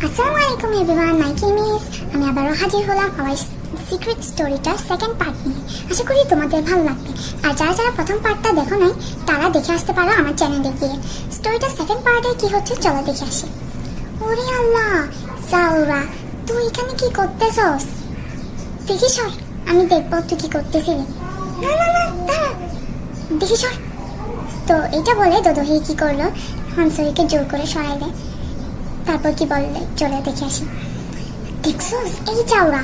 আসসালামু আলাইকুম everyone, my name is আমি আবারও হাজির হলাম আমার সিক্রেট স্টোরিটার সেকেন্ড পার্ট নিয়ে। আশা করি তোমাদের ভালো লাগবে। আর যারা যারা প্রথম পার্টটা দেখো নাই তারা দেখে আসতে পারো আমার চ্যানেলে গিয়ে। স্টোরিটার সেকেন্ড পার্টে কি হচ্ছে চলো দেখে আসি। ওরে আল্লাহ, জাউরা তুই এখানে কি করতেছস? দেখি সর, আমি দেখবো তুই কি করতেছিলি। না না না দাঁড়া, দেখি সর। তো এটা বলে দোদোহি কি করলো, হানসরিকে জোর করে সরাই দেয়। তারপর কি বললে চলে দেখে আসি। দেখছস এই চাওড়া,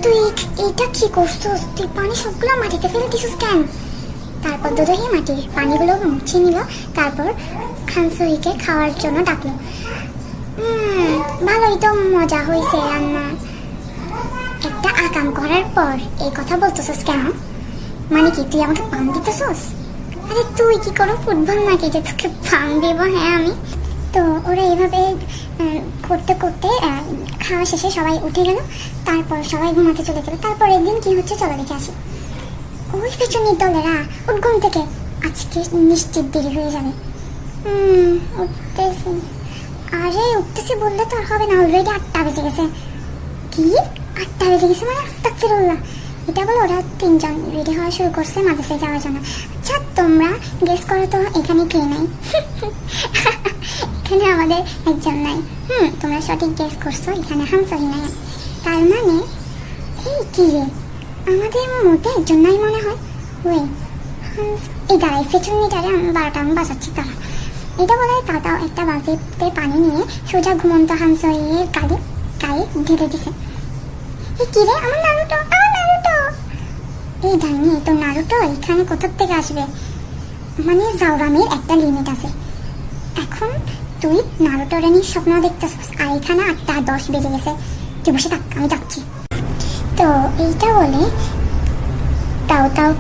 তুই এটা কি করছস? তুই পানি সবগুলো মাটিতে ফেলে দিছিস কেন? তারপর দোদোহি মাটির পানিগুলো মুছে নিল। তারপর হানসরিকে খাওয়ার জন্য ডাকলো। ভালোই তো মজা হয়েছে রান্না। একটা আকাম করার পর এই কথা বলতেছস কেন? মানে কি তুই আমাকে পান দিতেছস? আরে তুই কি করো ফুটবল নাকি যে তোকে পান দেবো? হ্যাঁ আমি তো। ওরা এভাবে করতে করতে খাওয়া শেষে সবাই উঠে গেল। তারপর সবাই ঘুমাতে চলে গেল। তারপর একদিন কি হচ্ছে চলো দেখে আসি। ওই পেছনের দলেরা উঠ ঘুম থেকে, আজকে নিশ্চিত দেরি হয়ে যাবে। উঠতেছে, আরে উঠতেছে বললে তো আর হবে না, অলরেডি 8টা বেজে গেছে। কি 8টা বেজে গেছে মানে? আস্তাগফিরুল্লাহ। এটা বলে ওরা তিনজন রেডি হওয়া শুরু করছে মাদ্রাসায় যাওয়ার জন্য। আচ্ছা তোমরা গেস করো তো এখানে কে নাই? এখানে আমাদের একজন নাই। তোমরা সঠিক গেস করছো, এখানে হামসহি নাই। তার মানে এই কি রে, আমাদের মধ্যে একজন নাই মনে হয়। ওই এই দাঁড়াই ফেচুনিটারে আমি 12টা আমি বাঁচাচ্ছি তারা। এটা বলে তাতাও একটা বালতিতে পানি নিয়ে সোজা ঘুমন্ত হামসহির গায়ে ঢেলে দিছে। এই কি রে, আমার নারুটো, আমার নারুটো। এই ডাইনি, তোর নারুটো এখানে কোথা থেকে আসবে? মানে জাউরামের একটা লিমিট আছে। এখন তুই নারুটো রানীর স্বপ্ন দেখতেছিস আর এখানে 8টা 10 বেজে গেছে। তুই বসে থাক, আমি যাচ্ছি। তো এইটা বলে তাও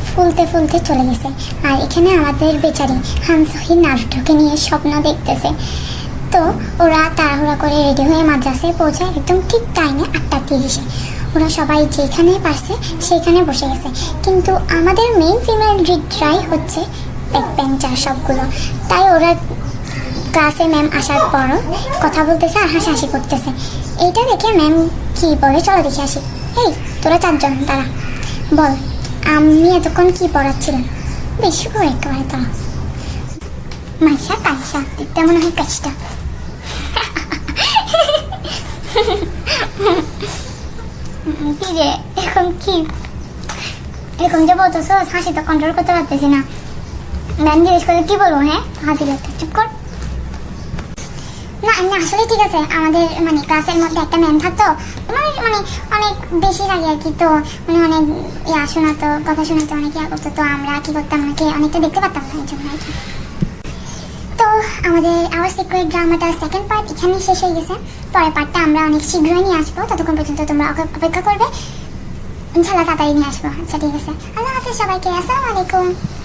ফুলতে ফুলতে চলে গেছে। আর এখানে আমাদের বেচারি হানসহি নারুটোকে নিয়ে স্বপ্ন দেখতেছে। তো ওরা তাড়াহুড়া করে রেডি হয়ে মাদ্রাসায় পৌঁছায় একদম ঠিক টাইমে 8টা 30-এ। ওরা সবাই যেখানে পারছে সেখানে বসে গেছে। কিন্তু আমাদের মেইন ফিমেল লিডরাই হচ্ছে ব্যাকবেঞ্চার সবগুলো। তাই ওরা ক্লাসে ম্যাম আসার পরও কথা বলতেছে আর হাসাহাসি করতেছে। এইটা দেখে ম্যাম কি বলে চলো দেখে আসি। এই তোরা 4জন তারা বল, আমি এতক্ষণ কি পড়াচ্ছিলাম? বেশি করে একেবারে তারা মাইশা কাইসা দেখতে মনে হয় কাজটা। কি রে এখন কি এরকম যে বলতেছ, হাসি তো কন্ট্রোল করতে পারতেছি না। ম্যাম জিজ্ঞেস করে কি বলবো? হ্যাঁ হাসি লাগতে, চুপ কর। না না আসলে ঠিক আছে, আমাদের মানে ক্লাসের মধ্যে একটা ম্যাম থাকতো, মানে অনেক বেশি লাগে আর কি। তো মানে অনেক শোনাতো, কথা শোনাতো, অনেক করতো। তো আমরা কি করতাম, ওনাকে অনেকটা দেখতে পারতাম না, এই জন্য আর কি। তো আমাদের আওয়ার সিক্রেট ড্রামাটার সেকেন্ড পার্ট এখানেই শেষ হয়ে গেছে। পরের পার্টটা আমরা অনেক শীঘ্রই নিয়ে আসবো। ততক্ষণ পর্যন্ত তোমরা অপেক্ষা করবে, ইনশাল্লাহ তাড়াতাড়ি নিয়ে আসবো। আচ্ছা ঠিক আছে, আল্লাহ হাফেজ সবাইকে, আসসালামু আলাইকুম।